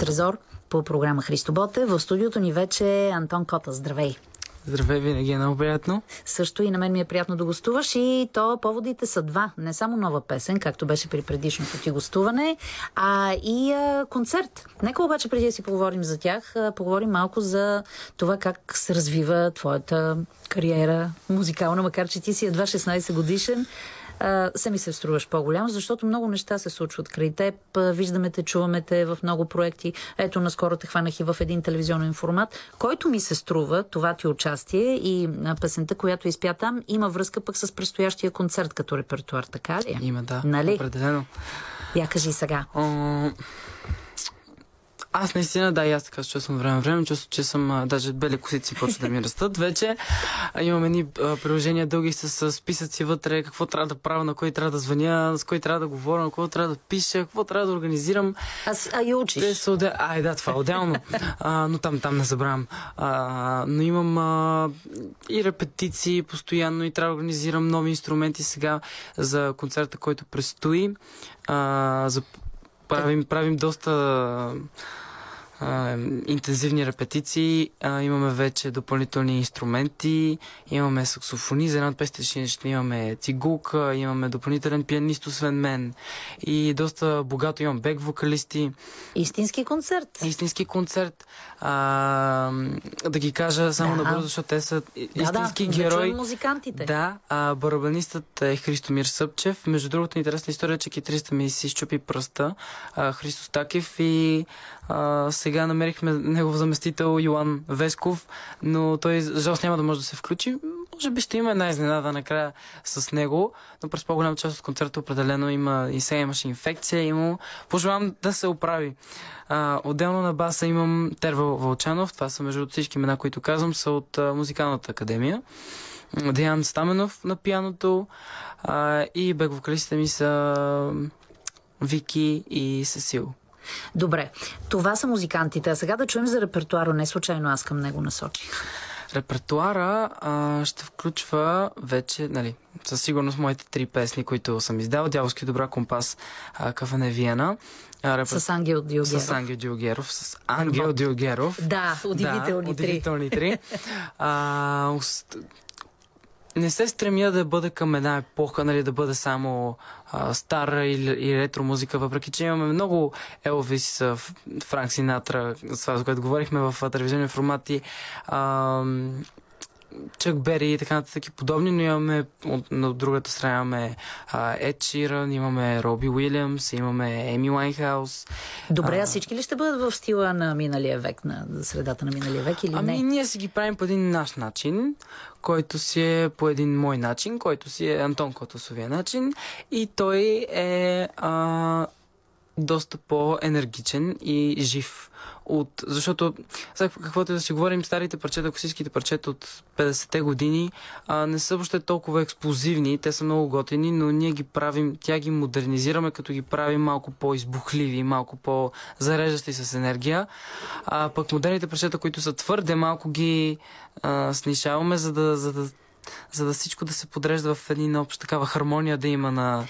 Трезор по програма Христо Ботев. В студиото ни вече Антон Кота. Здравей! Здравей, винаги е много приятно. Също и на мен ми е приятно да гостуваш, и то поводите са два. Не само нова песен, както беше при предишното ти гостуване, а и концерт. Нека обаче преди да си поговорим за тях, поговорим малко за това как се развива твоята кариера музикална, макар че ти си едва 16 годишен. Сами се струваш по-голям, защото много неща се случват край теб. Виждаме те, чуваме те в много проекти. Ето, наскоро те хванах и в един телевизионен формат, който ми се струва, това ти участие и песента, която изпя там, има връзка пък с предстоящия концерт като репертуар, така ли? Има, да. Нали? Определено. Я кажи сега. Аз наистина, да, и аз така се чувствам време. Чувствам, че съм, даже бели косици почват да ми растат. Вече имам едни приложения дълги с списъци вътре, какво трябва да правя, на кой трябва да звъня, с кой трябва да говоря, на какво трябва да пиша, какво трябва да организирам. И учиш. Да, това е отделно. Но там не забравям. Но имам и репетиции постоянно и трябва да организирам нови инструменти сега за концерта, който предстои. Правим доста интензивни репетиции, имаме вече допълнителни инструменти, имаме саксофони, за една от песните ще имаме цигулка, имаме допълнителен пианист освен мен и доста богато имам бек-вокалисти. Истински концерт. Истински концерт. Да ги кажа само набързо, защото те са истински герои. Да музикантите. Да, барабанистът е Христомир Събчев. Между другото, интересна история, че китаристът ми си щупи пръста, Христо Стакев, и сега намерихме негов заместител Йоан Весков, но той жалост няма да може да се включи. Може би ще има една изненада накрая с него, но през по-голяма част от концерта определено има и сега имаше инфекция и му пожелавам да се оправи. Отделно на баса имам Тервел Вълчанов. Това са между всички имена, които казвам, са от Музикалната академия. Деян Стаменов на пианото и бек-вокалистите ми са Вики и Сесил. Добре, това са музикантите. А сега да чуем за репертуара. Не случайно аз към него насочих. Репертуара ще включва вече, нали, със сигурност моите 3 песни, които съм издал. Дяволски добра компас, Кафене Виена. С Ангел Дилгеров. С Ангел Дилгеров. С Ангел Дилгеров. Да, удивителни 3. Не се стремя да бъда към една епоха, нали, да бъде само стара и ретро музика, въпреки че имаме много Елвис, Франк Синатра, с това, за което говорихме в телевизионни формати, Чак Бери и така нататък и подобни, но имаме от другата страна имаме Ед Ширън, имаме Роби Уилямс, имаме Еми Уайнхаус. Добре, а всички ли ще бъдат в стила на миналия век, на средата на миналия век или не? Ние си ги правим по един наш начин, който си е по един мой начин, който си е Антон Котосовия начин, и той е доста по-енергичен и жив. Защото, каквото да си говорим, старите парчета, класическите парчета от 50-те години не са въобще толкова експлозивни, те са много готини, но ние ги правим, тя ги модернизираме, като ги правим малко по-избухливи, малко по-зареждащи с енергия. Пък модерните парчета, които са твърде, малко ги снишаваме, за да всичко да се подрежда в един общ такава хармония да има на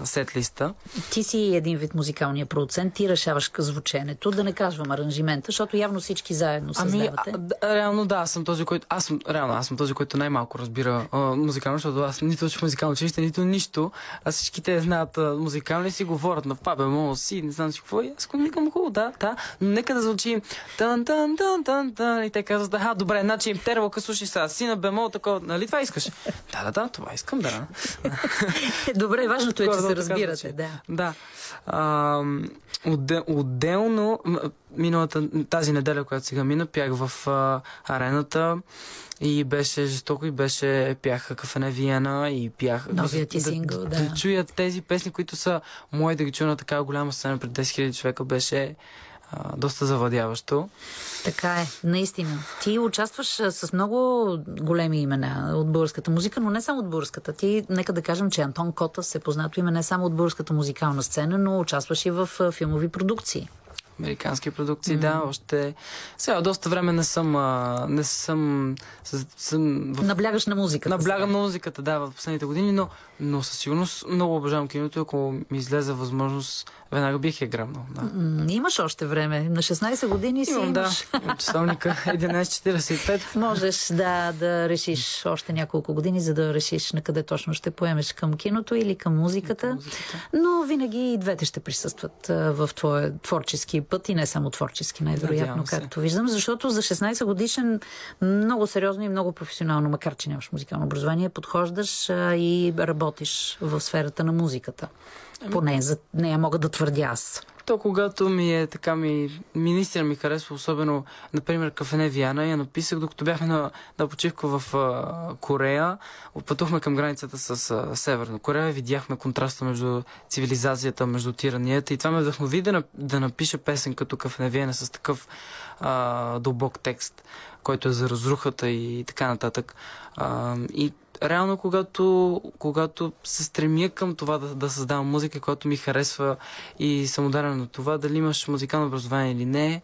сет-листа. Ти си един вид музикалния продуцент, ти решаваш звученето, да не казвам аранжимента, защото явно всички заедно създавате. Реално да, аз съм този, който най-малко разбира музикално, защото аз нито учих музикално училище, нито нищо, а всичките знаят музикално и си говорят на пабе, мол си, не знам си какво, аз викам хубаво, да, но нека да звучи тан, и те казват, добре, значи тервалка, слушай сега, си на бемол, такова, нали това искаш? Да, това искам, да. Добре, важното е, че се разбирате, да. Отделно, тази неделя, която сега мина, пях в арената и беше жестоко, и пях Кафене Виена и пях новият ти сингъл, да чуят тези песни, които са мои, да ги чуя на такава голяма сцена пред 10 000 човека, беше доста завладяващо. Така е, наистина. Ти участваш с много големи имена от българската музика, но не само от българската. Ти, нека да кажем, че Антон Кота се познато име не само от българската музикална сцена, но участваш и в филмови продукции. Американски продукции, да, още... Сега доста време не съм Наблягаш на музиката. Наблягам на музиката, да, в последните години, но със сигурност много обожавам киното. Ако ми излезе възможност, веднага бих я гръмнал. Да. Имаш още време. На 16 години си имаш. Да, часовника 11:45. Можеш да решиш още няколко години, за да решиш на къде точно ще поемеш, към киното или към музиката. Но винаги и двете ще присъстват в твоя творчески път и не само творчески, най-вероятно, както виждам, защото за 16 годишен много сериозно и много професионално, макар че нямаш музикално образование, подхождаш и работиш в сферата на музиката. Поне за нея мога да твърдя аз. То, когато наистина ми харесва, особено, например, Кафене Виана, я написах, докато бяхме на почивка в Корея. Пътухме към границата с Северна Корея, видяхме контраста между цивилизацията, между тиранията и това ме вдъхнови да напиша песен като Кафене Виана с такъв дълбок текст, който е за разрухата и така нататък. И реално, когато се стремя към това да създавам музика, която ми харесва и съм ударен на това, дали имаш музикално образование или не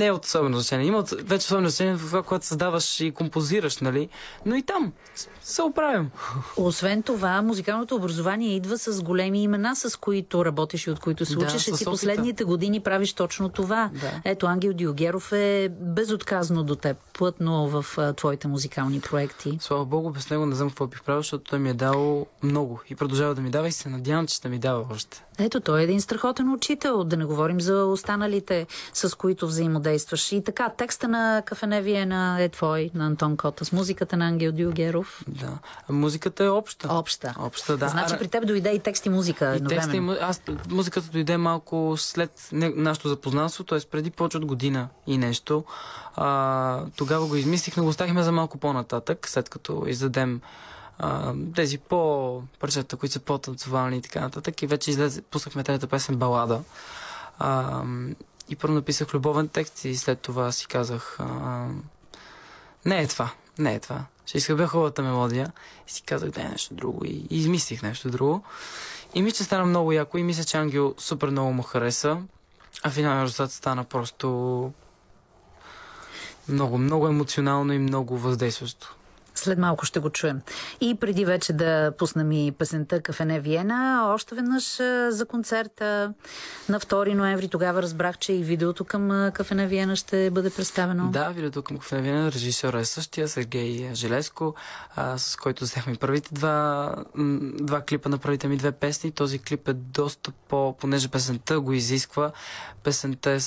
е от особено значение. Има вече особено значение в това, когато създаваш и композираш, нали? Но и там се оправям. Освен това, музикалното образование идва с големи имена, с които работиш и от които се учиш. И ти последните години правиш точно това. Да. Ето, Ангел Дюгеров е безотказно до теб, плътно в твоите музикални проекти. Слава Богу, без него не знам какво бих правил, защото той ми е дал много и продължава да ми дава и се надявам, че ще ми дава още. Ето, той е един страхотен учител, да не говорим за останалите, с които взаимодействаш. И така, текста на Кафене Виена е твой, на Антон Кота, с музиката на Ангел Дюгеров. Да. Музиката е обща. Обща, да. Значи при теб дойде и текст и музика. Музиката дойде малко след нашето запознанство, т.е. преди повече от година и нещо. Тогава го измислих, но го оставихме за малко по-нататък, след като издадем тези парчета, които са по-танцовални и така нататък. И вече пуснахме трета песен Балада. И първо написах любовен текст и след това си казах не е това. Ще изхъбя хубавата мелодия и си казах да е нещо друго. И измислих нещо друго. И мисля, че стана много яко и мисля, че Ангел супер много му хареса. А финалният резултат стана просто много, много емоционално и много въздействащо. След малко ще го чуем. И преди вече да пуснем и песента Кафене Виена, още веднъж за концерта на 2 ноември. Тогава разбрах, че и видеото към Кафене Виена ще бъде представено. Да, видеото към Кафене Виена, режисьор е същия, Сергей Желеско, с който взехме първите два клипа на първите ми две песни. Този клип е доста понеже песента го изисква. Песента е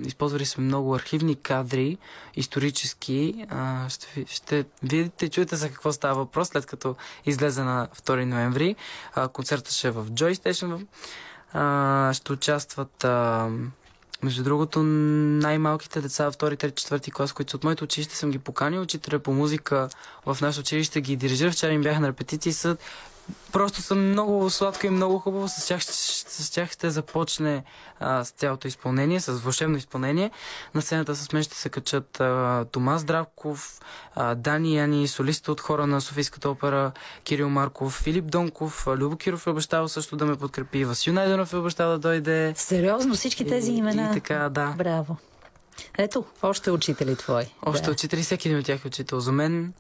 използвали сме много архивни кадри, исторически. Ще видите и чуете за какво става въпрос, след като излезе на 2 ноември. Концертът ще е в Joy Station. Ще участват между другото най-малките деца в 2, 3, 4 клас, които са от моето училище, съм ги поканил. Учителя по музика в нашето училище ги дирижира. Вчера им бяха на репетиции. Просто съм много сладко и много хубаво. С тях ще започне с цялото изпълнение, с вълшебно изпълнение. На сцената с мен ще се качат Томас Здравков, Дани Яни, солиста от хора на Софийската опера, Кирил Марков, Филип Донков, Любо Киров е обещал също да ме подкрепи, Васил Найденов е обещал да дойде. Сериозно, всички тези имена? И така, да. Браво. Ето, още учители твои. Още учители, всеки един от тях е учител за мен.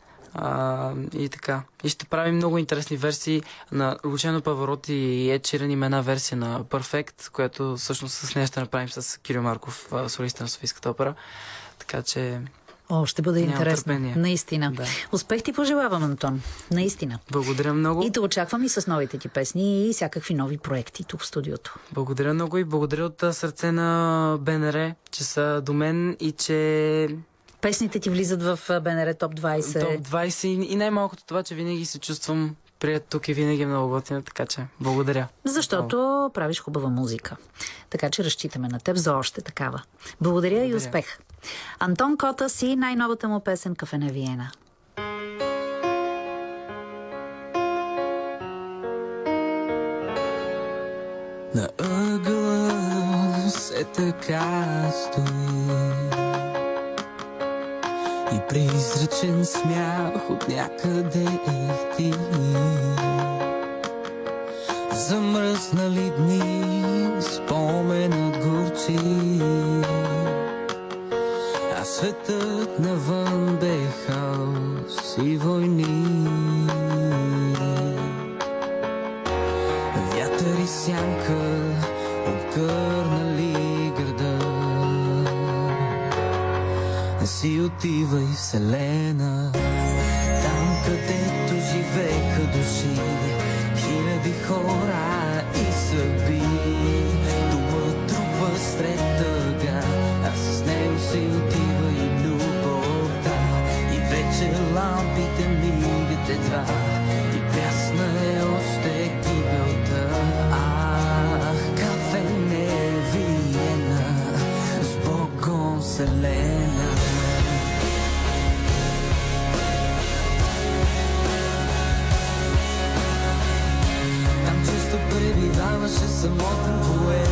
И така. И ще правим много интересни версии на Лучено Павароти и Ед Ширан. Има една версия на Perfect, която всъщност с нея ще направим с Кирил Марков, солиста на Софийската опера. Така че... Ще бъде интересно. Търпение. Наистина. Да. Успех ти пожелавам, Антон. Наистина. Благодаря много. И те очаквам и с новите ти песни и всякакви нови проекти тук в студиото. Благодаря много и благодаря от сърце на БНР, че са до мен и че... Песните ти влизат в БНР Топ 20. Топ 20 и най-малкото това, че винаги се чувствам прият тук и винаги е много готина, така че благодаря. Защото правиш хубава музика. Така че разчитаме на теб за още такава. Благодаря и успех. Антон Кота си най-новата му песен Кафене Виена. На ъгъла се така стои и призрачен смях от някъде ти. Замръзнали дни, споменът горчи очи, а светът навън бе хаос и войни. Вятър и сянка обгърнали града. Не си отивай, вселена, там където живееха души, хиляди хора и съдби. Дума трупа сред тъга, а с него си отива и любовта. И вече лампите мигат едва, и прясна е още гибелта. Ах, кафене Виена, с Богом вселена. Там често пребиваваше самотен поет.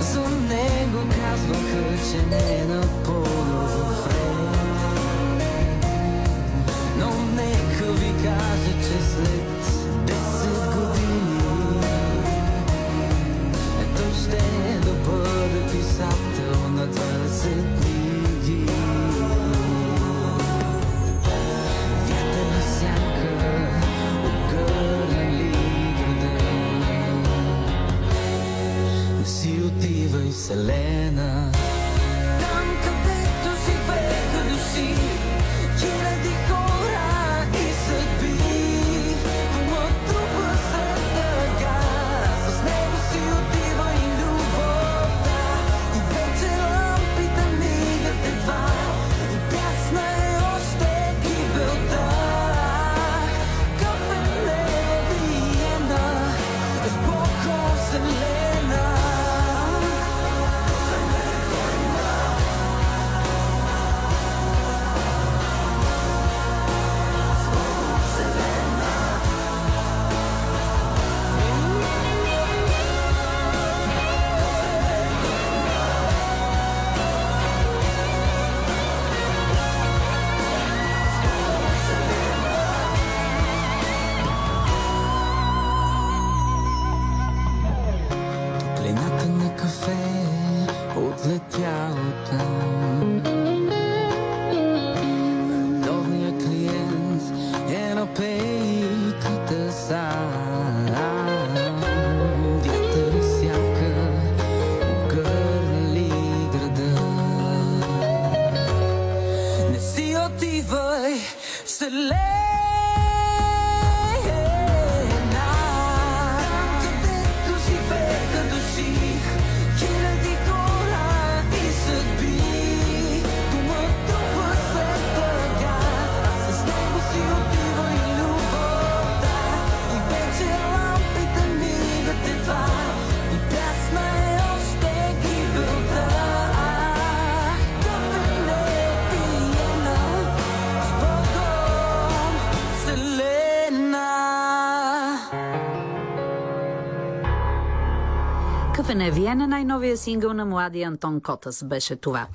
За него казваха, че не е напълно вред. Но нека ви кажа, че след 10 години той ще да бъде писател на 20 книги. Вятър и сянка обгърнали града. Не си отивай, вселена, там където живееха души, хиляди хора и съдби. Дума трупа сред тъга, с него си отива и любовта. И вече лампите мигат едва, и прясна е още гибелта. Кафене Виена, с Богом вселена. Топлината на кафе отлетя оттам. Редовният клиент е на пейката сам. Вятър и сянка обгърнали града. Не си отивай, вселена. Кафене Виена, най-новия сингъл на младия Антон Котас беше това.